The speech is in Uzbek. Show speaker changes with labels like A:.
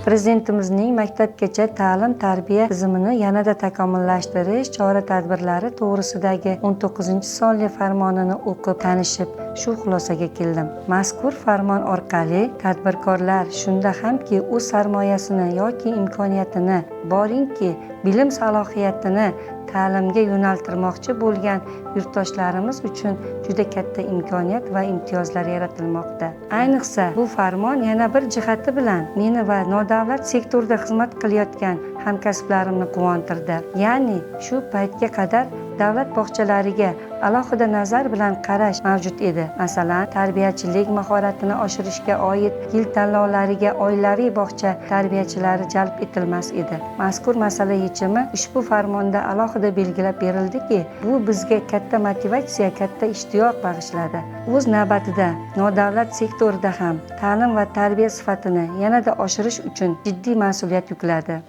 A: Prezidentimizning maktabgacha ta'lim-tarbiya tizimini yanada takomillashtirish chora-tadbirlari to'g'risidagi 19-sonli farmonini o'qib tanishib, shu xulosaga keldim. Mazkur farmon orqali tadbirkorlar shunda hamki o'z sarmoyasini yoki imkoniyatini, boringki bilim salohiyatini ta'limga yo'naltirmoqchi bo'lgan yurtdoshlarimiz uchun juda katta imkoniyat va imtiyozlar yaratilmoqda. Ayniqsa bu farmon yana bir jihati bilan meni va nodavlat sektorda xizmat qilayotgan hamkasblarimni quvontirdi. Ya'ni shu paytga qadar davlat bog'chalariga alohida nazar bilan qarash mavjud edi. Masalan, tarbiyachilik mahoratini oshirishga oid yil tanlovlariga oilaviy bog'cha tarbiyachilari jalb etilmas edi. Mazkur masala yechimi ushbu farmonda alohida belgilab berildiki, bu bizga katta motivatsiya, katta ishtiyoq bag'ishladi. O'z navbatida nodavlat sektorida ham ta'lim va tarbiya sifatini yanada oshirish uchun jiddiy mas'uliyat yukladi.